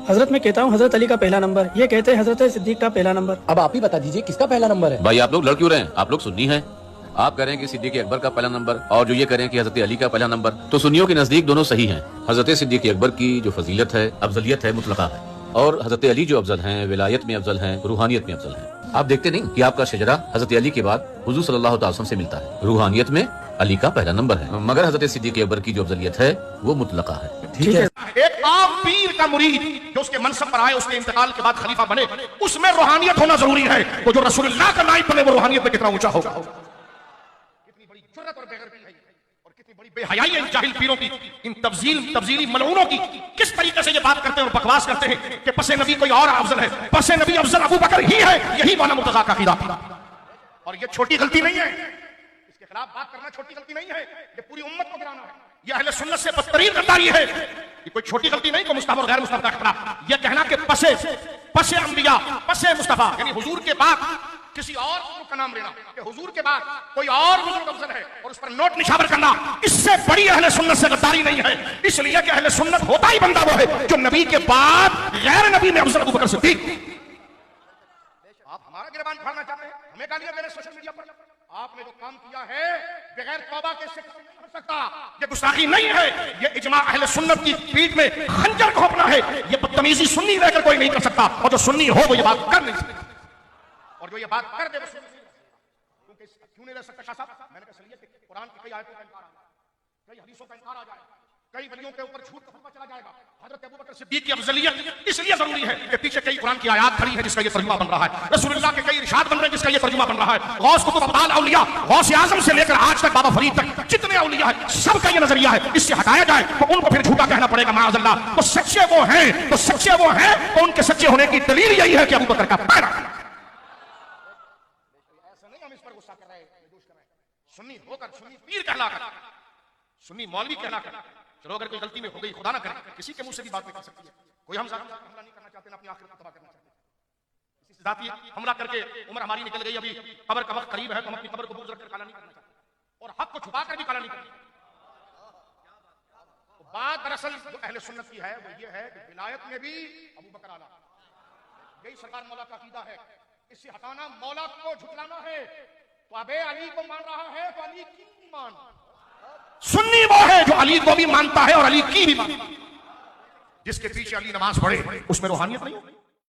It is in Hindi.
हजरत मैं कहता हूँ हजरत अली का पहला नंबर, ये कहते हैं हजरत सिद्दीक का पहला नंबर। अब आप ही बता दीजिए किसका पहला नंबर है। भाई आप लोग लड़ क्यों रहे हैं? आप लोग सुन्नी हैं। आप कह रहे हैं कि सिद्दीक अकबर का पहला नंबर और जो ये कह रहे हैं कि हजरत अली का पहला नंबर, तो सुन्नियों के नजदीक दोनों सही हैं। हजरत सिद्दीक अकबर की जो फजीलत है, अफजलियत है, मुतलका है, और हजरत अली जो अफजल हैं, विलायत में अफजल हैं, रूहानियत में अफजल हैं। आप देखते नहीं कि आपका शजरा हजरत अली के बाद हुजूर सल्लल्लाहु अलैहि वसल्लम से मिलता है। रूहानियत में अली का पहला नंबर है, मगर हजरत सिद्दीक अकबर की जो अफजलियत है वो मुतलका है। ठीक है। एक आम पीर का मुरीद जो उसके मनसब पर आए, उसके इंतकाल के बाद खलीफा बने, उसमें रूहानियत होना जरूरी है। वो जो रसूलुल्लाह का नाइब बने वो रूहानियत में कितना ऊंचा होगा। कितनी बड़ी जुर्रत और बेगरती है और कितनी बड़ी बेहयाई है इन जाहिल पीरों की, इन तब्जीली मलऊनों की। किस तरीके से ये बात करते हैं और बकवास करते हैं कि पसे नबी कोई और अफजल है। पसे नबी अफजल अबू बकर ही है। यही मौलाना मुर्तजा का अकीदा। और ये छोटी गलती नहीं है, इसके खिलाफ बात करना छोटी गलती नहीं है, ये पूरी उम्मत को गिराना है। ये अहले सुन्नत से बदतरीन गद्दारी है। ये कोई छोटी गलती नहीं को मुस्तफा और गैर मुस्तफा का खिलाफ ये कहना कि पसे अंबिया, पसे मुस्तफा, यानी हुजूर के बाद किसी और का नाम लेना कि हुजूर के बाद कोई और बुजुर्ग अफजल है और उस पर नोट निशावर करना, इससे बड़ी अहले सुन्नत से गद्दारी नहीं है। इसलिए कि अहले सुन्नत होता ही बंदा वो है जो नबी के बाद गैर नबी में अफजल अबू बकर सिद्दीक। आप हमारा गिरबान फाड़ना चाहते हैं, हमें गालियां दे रहे सोशल मीडिया पर। आपने जो काम किया है बगैर तौबा के इससे कर सकता, ये गुस्ताखी नहीं है, ये इजमा अहले सुन्नत की पीठ में खंजर घोंपना है। ये बदतमीजी सुन्नी रहकर कोई नहीं कर सकता, और जो सुन्नी हो वो ये बात कर नहीं सकता, और जो ये बात कर दे वो क्योंकि क्यों नहीं रह सकता शाह साहब? मैंने कहा चलिए कुरान की कई आयतों का इनकार आ जाए, कई हदीसों का इनकार आ जाए, कई वलियों के ऊपर झूठ का फतवा चला जाएगा। हजरत अबू बकर सिद्दीक की अफजलियत इसलिए जरूरी है कि पीछे कई कुरान की आयत खड़ी है जिसका ये तर्जुमा बन रहा है, रसूलुल्लाह के कई इरशाद बन रहे हैं जिसका ये तर्जुमा बन रहा है। गौस कुतुब अब्दाल औलिया, गौस आजम से लेकर आज तक बाबा फरीद तक जितने औलिया है सबका ये नजरिया है। इससे हटाया जाए तो उनको फिर झूठा कहना पड़ेगा माअज़ल्लाह। तो सच्चे वो हैं, तो सच्चे वो हैं, तो उनके सच्चे होने की दलील यही है कि अबू बकर का पहला। ऐसा नहीं हम इस पर गुस्सा कर रहे हैं, सुन्नी होकर, सुन्नी पीर कहलाकर, सुन्नी मौलवी कहलाकर, चलो अगर कोई गलती में हो गई, खुदा ना करे, किसी के मुंह से भी बात नहीं कर सकती है कोई। हम हमला नहीं करना चाहते ना अपनी आखिरत को तबाह करना चाहते, किसी से जाती हमला करके उम्र हमारी निकल गई, अभी कब्र का वक्त करीब है, तो हम अपनी कब्र को बुर्ज रखकर काला नहीं करना चाहते, और हक को छुपा कर भी काला नहीं करना। तो बात दरअसल जो अहले सुन्नत की है वो ये है कि विलायत में भी अबू बकर आला, यही सरकार मौला का अकीदा है। इससे हटाना मौला को झुठलाना है। तो अबे अली को मान रहा है तो अली की भी मान। सुन्नी वो है जो अली को भी मानता है और अली की भी मानता है। जिसके पीछे अली नमाज पढ़े उसमें रूहानियत नहीं होगी।